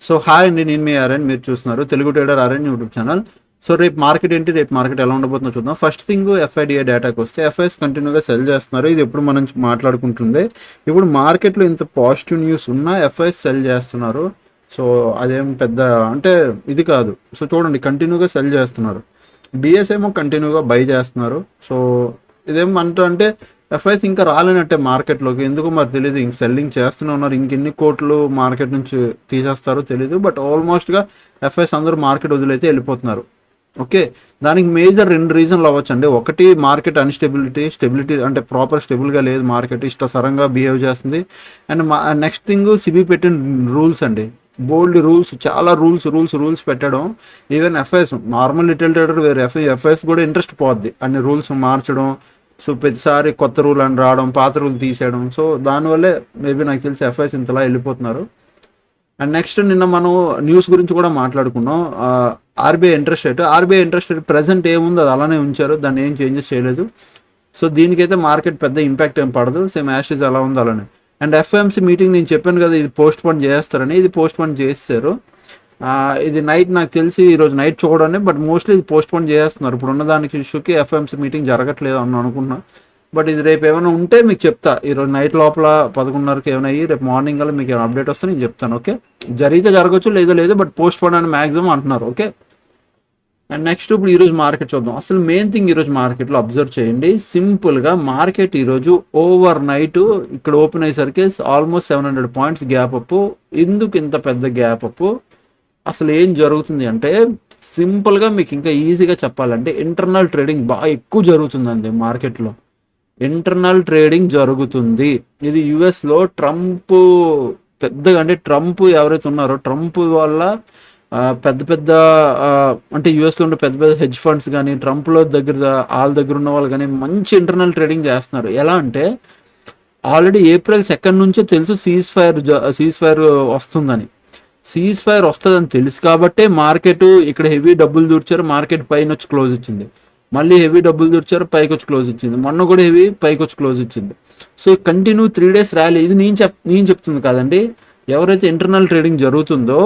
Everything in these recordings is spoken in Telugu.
సో హాయ్ అండి, నేను మీ ఆర్ఎన్. మీరు చూస్తున్నారు Telugu trader RN YouTube channel. So రేపు మార్కెట్ ఏంటి, రేపు మార్కెట్ ఎలా ఉండబోతుందో చూద్దాం. ఫస్ట్ థింగ్ ఎఫ్ఐడిఏ డేటాకి వస్తే ఎఫ్ఐఎస్ కంటిన్యూగా సెల్ చేస్తున్నారు. ఇది ఎప్పుడు మనం మాట్లాడుకుంటుంది. ఇప్పుడు మార్కెట్లో ఇంత పాజిటివ్ న్యూస్ ఉన్నా ఎఫ్ఐఎస్ సెల్ చేస్తున్నారు. సో అదేం పెద్ద అంటే ఇది కాదు. సో చూడండి, కంటిన్యూగా సెల్ చేస్తున్నారు. డిఎస్ ఏమో కంటిన్యూగా బై చేస్తున్నారు. సో ఇదేమంటే ఎఫ్ఐఎస్ ఇంకా రాలేనట్టే మార్కెట్లోకి. ఎందుకు మరి తెలియదు. ఇంక సెల్లింగ్ చేస్తూనే ఉన్నారు. ఇంకెన్ని కోట్లు మార్కెట్ నుంచి తీసేస్తారో తెలియదు. బట్ ఆల్మోస్ట్గా ఎఫ్ఐఎస్ అందరూ మార్కెట్ వదిలైతే వెళ్ళిపోతున్నారు. ఓకే, దానికి మేజర్ 2 రీజన్లు అవ్వచ్చు అండి. ఒకటి, మార్కెట్ స్టెబిలిటీ అంటే ప్రాపర్ స్టెబుల్గా లేదు. మార్కెట్ ఇష్టసరంగా బిహేవ్ చేస్తుంది. అండ్ నెక్స్ట్ థింగ్, సిబి పెట్టిన రూల్స్ అండి. బోల్డ్ రూల్స్, చాలా రూల్స్ పెట్టడం. Even FIs normal little trader వేరే, ఎఫ్ఐఎస్ కూడా ఇంట్రెస్ట్ పోద్ది అన్ని రూల్స్ మార్చడం. సో ప్రతిసారి కొత్త రూల్ అని రావడం, పాత రూల్ తీసేయడం. సో దానివల్లే మేబీ నాకు తెలిసి ఎఫ్ఐఎస్ ఇంతలా వెళ్ళిపోతున్నారు. అండ్ నెక్స్ట్, నిన్న మనం న్యూస్ గురించి కూడా మాట్లాడుకున్నాం. ఆర్బీఐ ఇంట్రెస్ట్ రేట్ ప్రజెంట్ ఏముందో అది అలానే ఉంచారు. దాన్ని ఏం చేంజెస్ చేయలేదు. సో దీనికైతే మార్కెట్ పెద్ద ఇంపాక్ట్ ఏం పడదు. సేమ్ యాషెస్ ఎలా ఉందో అలానే. అండ్ ఎఫ్ఎంసీ మీటింగ్ నేను చెప్పాను కదా, ఇది పోస్ట్ పోన్ చేస్తారని. ఇది పోస్ట్ పోన్ చేస్తారు. ఇది నైట్ నాకు తెలిసి ఈరోజు నైట్ చూడండి. బట్ మోస్ట్లీ ఇది పోస్ట్ పోన్ చేస్తున్నారు. ఇప్పుడు ఉన్న దానికి ఇష్యూకి ఎఫ్ఎంసీ మీటింగ్ జరగట్లేదు అని అనుకుంటున్నా. బట్ ఇది రేపు ఏమైనా ఉంటే మీకు చెప్తా. ఈరోజు నైట్ లోపల 11:30కి ఏమైనా అయ్యి రేపు మార్నింగ్ కల్లా మీకు ఏమైనా అప్డేట్ వస్తే నేను చెప్తాను. ఓకే, జరిగితే జరగచ్చు, లేదు బట్ పోస్ట్ పోన్ అని మ్యాక్సిమం అంటున్నారు. ఓకే, అండ్ నెక్స్ట్ ఇప్పుడు ఈరోజు మార్కెట్ చూద్దాం. అసలు మెయిన్ థింగ్ ఈరోజు మార్కెట్లో అబ్జర్వ్ చేయండి. సింపుల్గా మార్కెట్ ఈరోజు ఓవర్ నైట్ ఇక్కడ ఓపెన్ అయ్యేసరికి ఆల్మోస్ట్ 700 పాయింట్స్ గ్యాప్ అప్. ఎందుకు ఇంత పెద్ద గ్యాప్ అప్? అసలు ఏం జరుగుతుంది అంటే, సింపుల్గా మీకు ఇంకా ఈజీగా చెప్పాలంటే ఇంటర్నల్ ట్రేడింగ్ బాగా ఎక్కువ జరుగుతుందండి మార్కెట్లో. ఇంటర్నల్ ట్రేడింగ్ జరుగుతుంది. ఇది యుఎస్లో ట్రంప్ పెద్దగా, అంటే ట్రంప్ ఎవరైతే ఉన్నారో ట్రంప్ వల్ల పెద్ద అంటే యుఎస్లో ఉండే పెద్ద పెద్ద హెడ్జ్ ఫండ్స్ కానీ ట్రంప్లో వాళ్ళ దగ్గర ఉన్న వాళ్ళు కానీ మంచి ఇంటర్నల్ ట్రేడింగ్ చేస్తున్నారు. ఎలా అంటే ఆల్రెడీ April 2 నుంచే తెలుసు సీజ్ ఫైర్ వస్తుందని. సీజ్ ఫైర్ వస్తుందని తెలుసు కాబట్టే మార్కెట్ ఇక్కడ హెవీ డబ్బులు దూర్చారు. మార్కెట్ పైన వచ్చి క్లోజ్ ఇచ్చింది. మళ్ళీ హెవీ డబ్బులు దూర్చారు, పైకి వచ్చి క్లోజ్ ఇచ్చింది. మొన్న కూడా హెవీ పైకి వచ్చి క్లోజ్ ఇచ్చింది. So continue 3 days rally. ఇది నేను చెప్తుంది కాదండి. ఎవరైతే ఇంటర్నల్ ట్రేడింగ్ జరుగుతుందో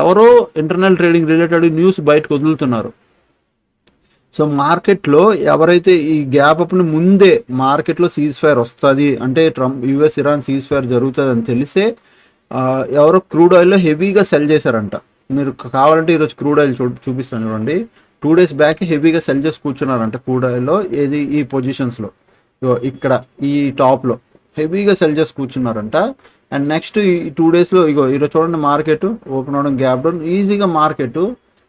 ఎవరో ఇంటర్నల్ ట్రేడింగ్ రిలేటెడ్ న్యూస్ బయటకు వదులుతున్నారు. సో మార్కెట్లో ఎవరైతే ఈ గ్యాప్ అప్ని ముందే మార్కెట్లో సీజ్ ఫైర్ వస్తుంది అంటే యుఎస్ ఇరాన్ సీజ్ ఫైర్ జరుగుతుంది అని తెలిసే ఎవరో క్రూడ్ ఆయిల్లో హెవీగా సెల్ చేశారంట. మీరు కావాలంటే ఈరోజు క్రూడ్ ఆయిల్ చూపిస్తాను చూడండి. 2 days బ్యాక్ హెవీగా సెల్ చేసి కూర్చున్నారంట క్రూడ్ ఆయిల్లో. ఏది ఈ పొజిషన్స్లో, ఇక్కడ ఈ టాప్లో హెవీగా సెల్ చేసి కూర్చున్నారంట. అండ్ నెక్స్ట్ ఈ 2 daysలో ఈరోజు చూడండి మార్కెట్ ఓపెన్ అవడం, గ్యాప్ డౌన్. ఈజీగా మార్కెట్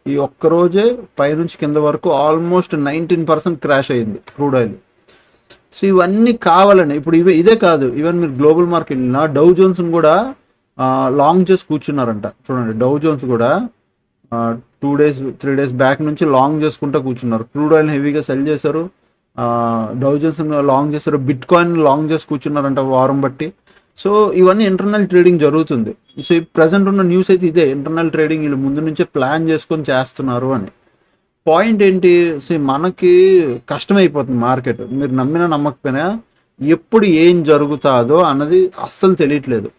ఈ ఒక్కరోజే పైనుంచి కింద వరకు ఆల్మోస్ట్ 19% క్రాష్ అయ్యింది క్రూడ్ ఆయిల్. సో ఇవన్నీ కావాలని ఇప్పుడు ఇదే కాదు, ఈవెన్ మీరు గ్లోబల్ మార్కెట్ వెళ్ళినా డౌ జోన్స్ కూడా లాంగ్ చేసి కూర్చున్నారంట. చూడండి డౌ జోన్స్ కూడా 2 days 3 days బ్యాక్ నుంచి లాంగ్ చేసుకుంటూ కూర్చున్నారు. క్రూడ్ ఆయిల్ హెవీగా సెల్ చేశారు, డౌ జోన్స్ లాంగ్ చేశారు, బిట్ కాయిన్ లాంగ్ చేసి కూర్చున్నారంట వారం బట్టి. సో ఇవన్నీ ఇంటర్నల్ ట్రేడింగ్ జరుగుతుంది. సో ఈ ప్రజెంట్ ఉన్న న్యూస్ అయితే ఇదే, ఇంటర్నల్ ట్రేడింగ్ వీళ్ళు ముందు నుంచే ప్లాన్ చేసుకొని చేస్తున్నారు అని. పాయింట్ ఏంటి? సో మనకి కష్టమైపోతుంది మార్కెట్. మీరు నమ్మినా నమ్మకపోయినా ఎప్పుడు ఏం జరుగుతుందో అన్నది అస్సలు తెలియట్లేదు.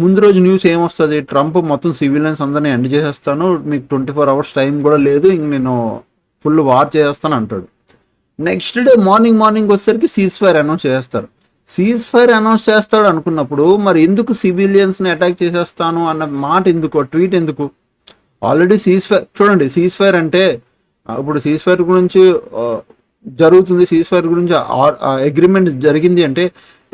ముందు రోజు న్యూస్ ఏమొస్తుంది, ట్రంప్ మొత్తం సివిలియన్స్ అందరినీ ఎండ్ చేసేస్తాను, మీకు 24 hours టైం కూడా లేదు, ఇంక నేను ఫుల్ వార్ చేసేస్తాను అంటాడు. నెక్స్ట్ డే మార్నింగ్ వచ్చేసరికి సీజ్ ఫైర్ అనౌన్స్ చేస్తారు. సీజ్ ఫైర్ అనౌన్స్ చేస్తాడు అనుకున్నప్పుడు మరి ఎందుకు సివిలియన్స్ని అటాక్ చేసేస్తాను అన్న మాట ఎందుకు, ట్వీట్ ఎందుకు? ఆల్రెడీ సీజ్ ఫైర్ చూడండి. సీజ్ ఫైర్ అంటే ఇప్పుడు సీజ్ ఫైర్ గురించి జరుగుతుంది. సీజ్ ఫైర్ గురించి అగ్రిమెంట్ జరిగింది అంటే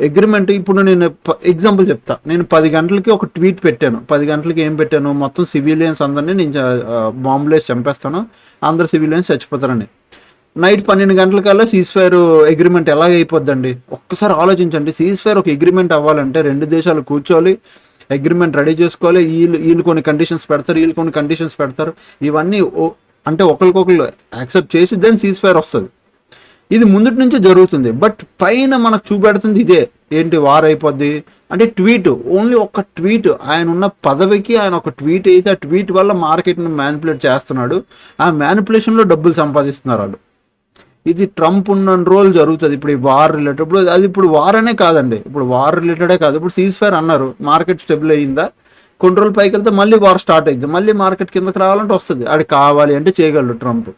అగ్రిమెంట్. ఇప్పుడు నేను ఎగ్జాంపుల్ చెప్తా. నేను 10 గంటలకి ఒక ట్వీట్ పెట్టాను. 10 గంటలకి ఏం పెట్టాను, మొత్తం సివిలియన్స్ అందరినీ నేను బాంబులేసి చంపేస్తాను, అందరు సివిలియన్స్ చచ్చిపోతారని. నైట్ 12 గంటలకల్లా సీజ్ ఫైర్ అగ్రిమెంట్ ఎలాగ అయిపోద్దండి? ఒక్కసారి ఆలోచించండి. సీజ్ ఫైర్ ఒక అగ్రిమెంట్ అవ్వాలంటే 2 దేశాలు కూర్చోవాలి, అగ్రిమెంట్ రెడీ చేసుకోవాలి. వీళ్ళు కొన్ని కండిషన్స్ పెడతారు, వీళ్ళు కొన్ని కండిషన్స్ పెడతారు. ఇవన్నీ అంటే ఒకరికొకరు యాక్సెప్ట్ చేసి దెన్ సీజ్ ఫైర్ వస్తుంది. ఇది ముందుటి నుంచే జరుగుతుంది. బట్ పైన మనకు చూపెడుతుంది ఇదే ఏంటి, వార్ అయిపోద్ది అంటే ట్వీట్, ఓన్లీ ఒక ట్వీట్. ఆయన ఉన్న పదవికి ఆయన ఒక ట్వీట్ వేసి ఆ ట్వీట్ వల్ల మార్కెట్ని మ్యానిపులేట్ చేస్తున్నాడు. ఆ మ్యానిపులేషన్లో డబ్బులు సంపాదిస్తున్నారు వాళ్ళు. ఇది ట్రంప్ ఉన్న రోజులు జరుగుతుంది. ఇప్పుడు ఈ వార్ రిలేటెడ్, ఇప్పుడు అది ఇప్పుడు వార్ అనే కాదండి, ఇప్పుడు వార్ రిలేటెడే కాదు. ఇప్పుడు సీజ్ ఫైర్ అన్నారు, మార్కెట్ స్టెబుల్ అయ్యిందా? కొన్ని రోజులు పైకి వెళ్తే మళ్ళీ వార్ స్టార్ట్ అయింది, మళ్ళీ మార్కెట్ కిందకి రావాలంటే వస్తుంది, అది కావాలి అంటే చేయగలడు ట్రంప్.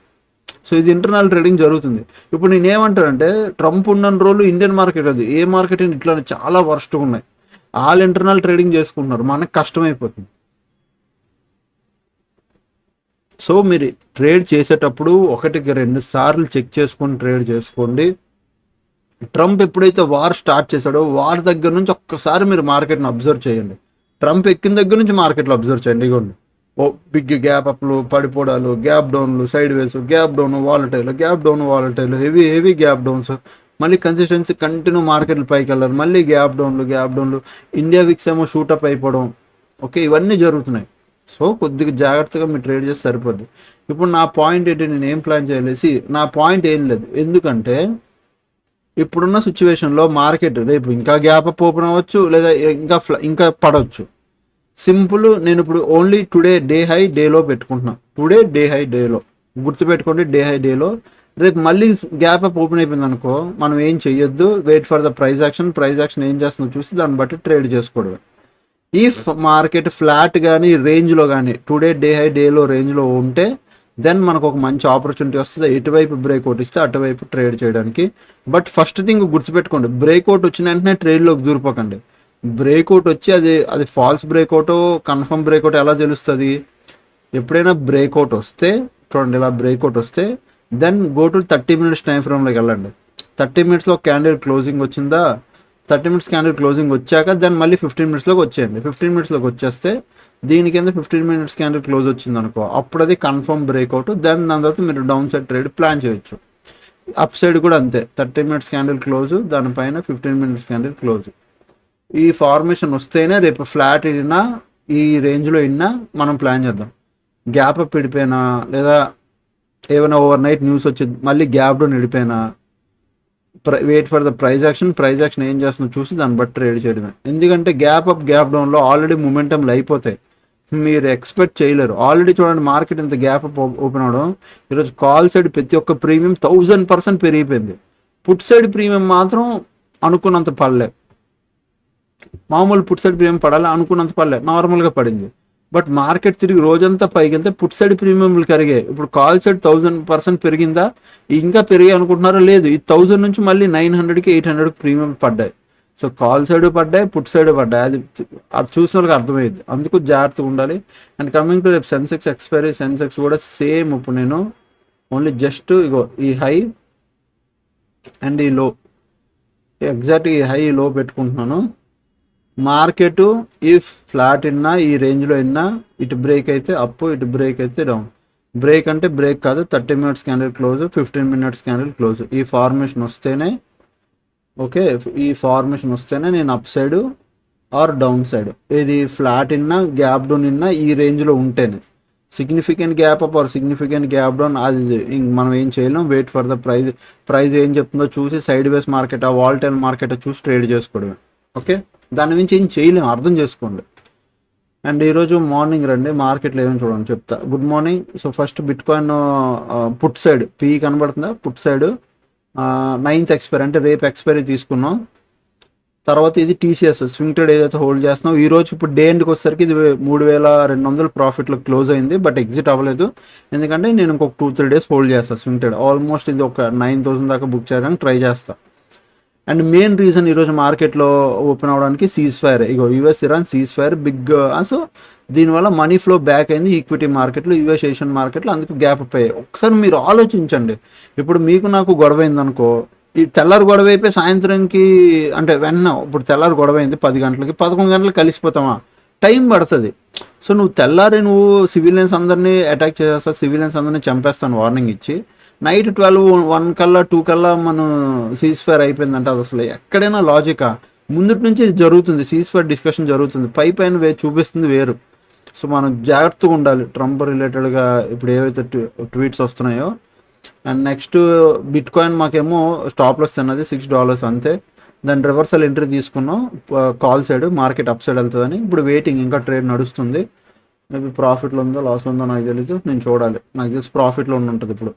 సో ఇది ఇంటర్నల్ ట్రేడింగ్ జరుగుతుంది. ఇప్పుడు నేను ఏమంటానంటే ట్రంప్ ఉన్న రోజులు ఇండియన్ మార్కెట్ అది ఏ మార్కెట్ అయినా ఇట్లా చాలా వర్స్ట్గా ఉన్నాయి, వాళ్ళు ఇంటర్నల్ ట్రేడింగ్ చేసుకుంటున్నారు, మనకు కష్టమైపోతుంది. సో మీరు ట్రేడ్ చేసేటప్పుడు 1-2 సార్లు చెక్ చేసుకొని ట్రేడ్ చేసుకోండి. ట్రంప్ ఎప్పుడైతే వార్ స్టార్ట్ చేశాడో వార్ దగ్గర నుంచి ఒక్కసారి మీరు మార్కెట్ని అబ్జర్వ్ చేయండి. ట్రంప్ ఎక్కిన దగ్గర నుంచి మార్కెట్లో అబ్జర్వ్ చేయండి. ఇగోండి, ఓ బిగ్ గ్యాప్ అప్లు, పడిపోవడాలు, గ్యాప్ డౌన్లు, sideways, gap down, volatile, heavy gap downs, మళ్ళీ కన్సిస్టెన్సీ కంటిన్యూ మార్కెట్లు పైకి వెళ్ళారు, మళ్ళీ గ్యాప్ డౌన్లు, ఇండియా విక్స్ ఏమో షూటప్ అయిపోవడం. ఓకే, ఇవన్నీ జరుగుతున్నాయి. సో కొద్దిగా జాగ్రత్తగా మీరు ట్రేడ్ చేస్తే సరిపోద్ది. ఇప్పుడు నా పాయింట్ ఏంటి, నేను ఏం ప్లాన్ చేయలేసి నా పాయింట్ ఏం లేదు, ఎందుకంటే ఇప్పుడున్న సిచ్యువేషన్లో మార్కెట్ రేపు ఇంకా గ్యాప్ అప్ ఓపెన్ అవ్వచ్చు, లేదా ఇంకా పడవచ్చు. సింపుల్, నేను ఇప్పుడు ఓన్లీ టుడే డే హై డేలో పెట్టుకుంటున్నా. టుడే డే హై డేలో గుర్తుపెట్టుకోండి, డే హై డేలో. రేపు మళ్ళీ గ్యాప్ అప్ ఓపెన్ అయిపోయింది అనుకో, మనం ఏం చెయ్యొద్దు, wait for the price action ఏం చేస్తుందో చూసి దాన్ని బట్టి ట్రేడ్ చేసుకోవడం. ఈ మార్కెట్ ఫ్లాట్ కానీ రేంజ్లో కానీ టుడే డే హై డేలో రేంజ్లో ఉంటే దెన్ మనకు ఒక మంచి ఆపర్చునిటీ వస్తుంది, ఎటువైపు బ్రేక్అవుట్ ఇస్తే అటువైపు ట్రేడ్ చేయడానికి. బట్ ఫస్ట్ థింగ్ గుర్తుపెట్టుకోండి, బ్రేక్అవుట్ వచ్చిన వెంటనే ట్రేడ్లోకి దూరిపోకండి. బ్రేక్అవుట్ వచ్చి అది ఫాల్స్ బ్రేక్అవుట్ కన్ఫర్మ్ బ్రేక్అవుట్ ఎలా తెలుస్తుంది? ఎప్పుడైనా బ్రేక్అవుట్ వస్తే చూడండి, ఇలా బ్రేక్అవుట్ వస్తే then go to 30 minutes time ఫ్రేమ్లోకి వెళ్ళండి. 30 minutesలో క్యాండిల్ క్లోజింగ్ వచ్చిందా, 30 minutes క్యాండిల్ క్లోజింగ్ వచ్చాక దెన్ మళ్ళీ 15 minutesలోకి వచ్చేయండి. 15 minutesలోకి వచ్చేస్తే దీని కింద 15 minutes క్యాండిల్ క్లోజ్ వచ్చింది అనుకో, అప్పుడు అది కన్ఫర్మ్ బ్రేక్అవుట్. దెన్ దాని తర్వాత మీరు డౌన్ సైడ్ ట్రేడ్ ప్లాన్ చేయొచ్చు. అప్ సైడ్ కూడా అంతే, 30 minutes క్యాండిల్ క్లోజ్, దానిపైన 15 minutes క్యాండిల్ క్లోజ్. ఈ ఫార్మేషన్ వస్తేనే రేపు ఫ్లాట్ ఇడినా ఈ రేంజ్లో ఇన్నా మనం ప్లాన్ చేద్దాం. గ్యాప్ అప్ ఇడిపోయినా, లేదా ఏమైనా ఓవర్ నైట్ న్యూస్ వచ్చి మళ్ళీ గ్యాప్ డౌన్ ఇడిపోయినా, wait for the price action ఏం చేస్తుందో చూసి దాన్ని బట్టి ట్రేడ్ చేయడమే. ఎందుకంటే గ్యాప్ అప్ గ్యాప్ డౌన్లో ఆల్రెడీ మొమెంటంలు అయిపోతాయి, మీరు ఎక్స్పెక్ట్ చేయలేరు. ఆల్రెడీ చూడండి మార్కెట్ ఇంత గ్యాప్ అప్ ఓపెన్ అవడం, ఈరోజు కాల్ సైడ్ ప్రతి ఒక్క ప్రీమియం 1000% పెరిగిపోయింది. పుట్ సైడ్ ప్రీమియం మాత్రం అనుకున్నంత పడలే. మామూలు పుట్ సైడ్ ప్రీమియం పడాలి అనుకున్నంత పడలే, నార్మల్గా పడింది. బట్ మార్కెట్ తిరిగి రోజంతా పైకి వెళ్తే పుట్ సైడ్ ప్రీమియంలు కరిగాయి. ఇప్పుడు కాల్ సైడ్ 1000% పెరిగిందా, ఇంకా పెరిగాయి అనుకుంటున్నారో లేదు, ఈ 1000 నుంచి మళ్ళీ 900కి 800కి ప్రీమియం పడ్డాయి. సో కాల్ సైడ్ పడ్డాయి, పుట్ సైడ్ పడ్డాయి, అది చూసిన వాళ్ళకి అర్థమైంది. అందుకు జాగ్రత్తగా ఉండాలి. అండ్ కమింగ్ టు రేపు సెన్సెక్స్ ఎక్స్పైరీ, సెన్సెక్స్ కూడా సేమ్. ఇప్పుడు నేను ఓన్లీ జస్ట్ ఇగో ఈ హై అండ్ ఈ లో, ఎగ్జాక్ట్ ఈ హై లో పెట్టుకుంటున్నాను. మార్కెట్ ఈ ఫ్లాట్ ఇన్నా ఈ రేంజ్లో ఇన్నా, ఇటు బ్రేక్ అయితే అప్, ఇటు బ్రేక్ అయితే డౌన్. బ్రేక్ అంటే బ్రేక్ కాదు, 30 minutes candle close, 15 minutes candle close. ఈ ఫార్మేషన్ వస్తేనే ఓకే, ఈ ఫార్మేషన్ వస్తేనే నేను up side or down side, ఇది ఫ్లాట్ ఇన్నా గ్యాప్ డౌన్ ఇన్నా ఈ రేంజ్లో ఉంటేనే. Significant gap up or significant gap down అది మనం ఏం చేయలేం. వెయిట్ ఫర్ ద ప్రైస్ ఏం చెప్తుందో చూసి సైడ్ వేస్ మార్కెట్, ఆ వాల్టైల్ మార్కెట్ చూసి ట్రేడ్ చేసుకోవడమే. ఓకే, దాని నుంచి ఏం చేయలేము, అర్థం చేసుకోండి. అండ్ ఈరోజు మార్నింగ్ రండి, మార్కెట్లో ఏమని చూడండి చెప్తా. Good morning. So first bit coin put side P కనబడుతుందా, పుట్ సైడ్ 9th ఎక్స్పైరీ అంటే రేపు ఎక్స్పైరీ తీసుకున్నాం. తర్వాత ఇది టీసీఎస్ స్వింగ్ ట్రేడ్ ఏదైతే హోల్డ్ చేస్తున్నాం ఈ రోజు, ఇప్పుడు డే ఎండ్కి వచ్చేసరికి ఇది 3200 ప్రాఫిట్లో క్లోజ్ అయింది. బట్ ఎగ్జిట్ అవ్వలేదు, ఎందుకంటే నేను ఇంకొక 2-3 days హోల్డ్ చేస్తాను స్వింగ్ ట్రేడ్. ఆల్మోస్ట్ ఇది ఒక 9000 దాకా బుక్ చేయడానికి ట్రై చేస్తాను. అండ్ మెయిన్ రీజన్ ఈరోజు మార్కెట్లో ఓపెన్ అవ్వడానికి సీజ్ ఫైర్, ఇగో US Iran ceasefire big. So దీనివల్ల మనీ ఫ్లో బ్యాక్ అయింది ఈక్విటీ మార్కెట్లో, యుఎస్ ఏషియన్ మార్కెట్లో, అందుకు గ్యాప్ అప్ అయ్యాయి. ఒకసారి మీరు ఆలోచించండి, ఇప్పుడు మీకు నాకు గొడవ అయిందనుకో, ఈ తెల్లారి గొడవ అయిపోయి సాయంత్రంకి అంటే వెన్న, ఇప్పుడు తెల్లారి గొడవ అయింది 10 గంటలకి, 11 గంటలకు కలిసిపోతామా, టైం పడుతుంది. సో నువ్వు సివిలియన్స్ అందరినీ అటాక్ చేసేస్తావు, సివిలియన్స్ అందరినీ చంపేస్తాను వార్నింగ్ ఇచ్చి, నైట్ 12-1 కల్లా 2 కల్లా మనం సీజ్ ఫైర్ అయిపోయిందంటే అది అసలు ఎక్కడైనా లాజికా? ముందుటి నుంచి ఇది జరుగుతుంది, సీజ్ ఫైర్ డిస్కషన్ జరుగుతుంది, పైన చూపిస్తుంది వేరు. సో మనం జాగ్రత్తగా ఉండాలి ట్రంప్ రిలేటెడ్గా ఇప్పుడు ఏవైతే ట్వీట్స్ వస్తున్నాయో. అండ్ నెక్స్ట్ బిట్ కాయిన్ మాకేమో స్టాప్ లాస్ తిన్నది $6 అంతే. దాని రివర్సల్ ఎంట్రీ తీసుకున్నాం, call side market up side వెళ్తుందని. ఇప్పుడు వెయిటింగ్, ఇంకా ట్రేడ్ నడుస్తుంది. మేబీ ప్రాఫిట్లో ఉందో లాస్లో ఉందో నాకు తెలీదు, నేను చూడాలి. నాకు తెలిసి ప్రాఫిట్లో ఉంటుంది. ఇప్పుడు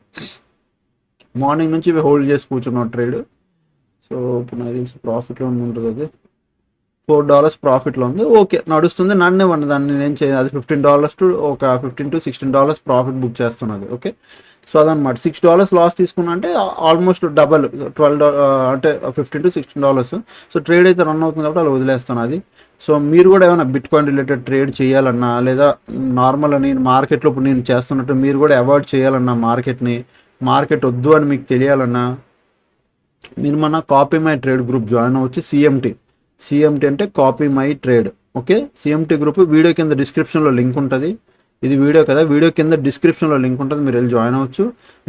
మార్నింగ్ నుంచి హోల్డ్ చేసి కూర్చున్నాం ట్రేడ్. సో ఇప్పుడు నాకు తెలిసి ప్రాఫిట్లో ఉంటుంది అది. $4 ప్రాఫిట్లో ఉంది. ఓకే, నడుస్తుంది, నన్నివ్వండి, దాన్ని నేను చేయాలి. అది $15 టు ఒక $15 to $16 ప్రాఫిట్ బుక్ చేస్తున్నది. ఓకే, సో అదనమాట. $6 లాస్ తీసుకున్నా అంటే ఆల్మోస్ట్ డబల్, $12 అంటే $15 to $16. సో ట్రేడ్ అయితే రన్ అవుతుంది కాబట్టి అలా వదిలేస్తాను అది. సో మీరు కూడా ఏమైనా బిట్ కాయిన్ రిలేటెడ్ ట్రేడ్ చేయాలన్నా, లేదా నార్మల్ నేను మార్కెట్లో ఇప్పుడు నేను చేస్తున్నట్టు మీరు కూడా అవాయిడ్ చేయాలన్నా మార్కెట్ వద్దు అని మీకు తెలియాలన్నా, మీరు మన copy my trade group join అవ్వచ్చు. సిఎంటి అంటే copy my trade. Okay, CMT group video కింద డిస్క్రిప్షన్లో లింక్ ఉంటుంది. ఇది వీడియో కదా, వీడియో కింద డిస్క్రిప్షన్లో లింక్ ఉంటుంది, మీరు వెళ్ళి జాయిన్ అవ్వచ్చు.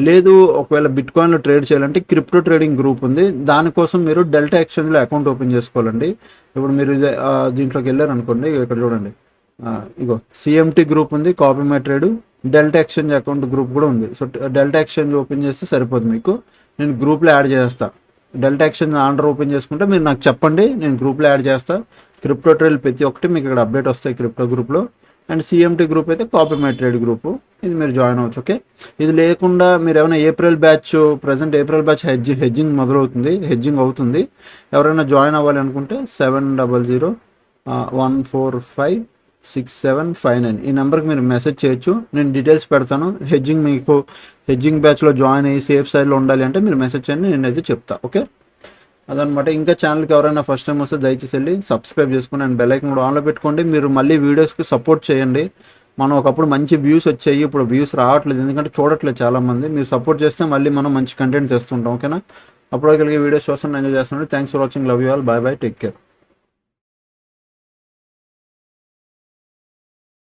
లేదు ఒకవేళ బిట్ కాయిన్లో ట్రేడ్ చేయాలంటే క్రిప్టో ట్రేడింగ్ గ్రూప్ ఉంది, దానికోసం మీరు డెల్టా ఎక్స్చేంజ్లో అకౌంట్ ఓపెన్ చేసుకోవాలండి. ఇప్పుడు మీరు దీంట్లోకి వెళ్ళారు అనుకోండి, ఇక్కడ చూడండి, ఇగో సిఎంటి గ్రూప్ ఉంది, copy my trade, delta exchange account group కూడా ఉంది. సో డెల్టా ఎక్స్చేంజ్ ఓపెన్ చేస్తే సరిపోదు మీకు, నేను గ్రూప్లో యాడ్ చేస్తాను. డెల్టా ఎక్స్చేంజ్ ఆండర్ ఓపెన్ చేసుకుంటే మీరు నాకు చెప్పండి, నేను గ్రూప్లో యాడ్ చేస్తాను. క్రిప్టో ట్రేడ్ ప్రతి ఒక్కటి మీకు ఇక్కడ అప్డేట్ వస్తాయి క్రిప్టో గ్రూప్లో. అండ్ సిఎంటి గ్రూప్ అయితే కాపీ మై ట్రేడ్ గ్రూప్, ఇది మీరు జాయిన్ అవ్వచ్చు. ఓకే, ఇది లేకుండా మీరు ఏమైనా ఏప్రిల్ బ్యాచ్ హెడ్జింగ్ మొదలవుతుంది, హెడ్జింగ్ అవుతుంది, ఎవరైనా జాయిన్ అవ్వాలి అనుకుంటే 7001456759 ఈ నెంబర్కి మీరు మెసేజ్ చేయొచ్చు, నేను డీటెయిల్స్ పెడతాను. హెడ్జింగ్ బ్యాచ్లో జాయిన్ అయ్యి సేఫ్ సైడ్లో ఉండాలి అంటే మీరు మెసేజ్ చేయండి, నేనైతే చెప్తాను. ఓకే, అదనమాట. ఇంకా ఛానల్కి ఎవరైనా ఫస్ట్ టైం వస్తే దయచేసి వెళ్ళి సబ్స్క్రైబ్ చేసుకుని అండ్ బెల్ ఐకాన్ కూడా ఆన్లో పెట్టుకోండి. మీరు మళ్ళీ వీడియోస్కి సపోర్ట్ చేయండి. మనం ఒకప్పుడు మంచి వ్యూస్ వచ్చాయి, ఇప్పుడు వ్యూస్ రావట్లేదు, ఎందుకంటే చూడట్లేదు చాలామంది. మీరు సపోర్ట్ చేస్తే మళ్ళీ మనం మంచి కంటెంట్ చేస్తుంటాం. ఓకేనా, అప్పుడు కలిగే వీడియోస్ చూస్తాను, ఎంజాయ్ చేస్తున్నాను. Thanks for watching, love you all, bye bye, take care.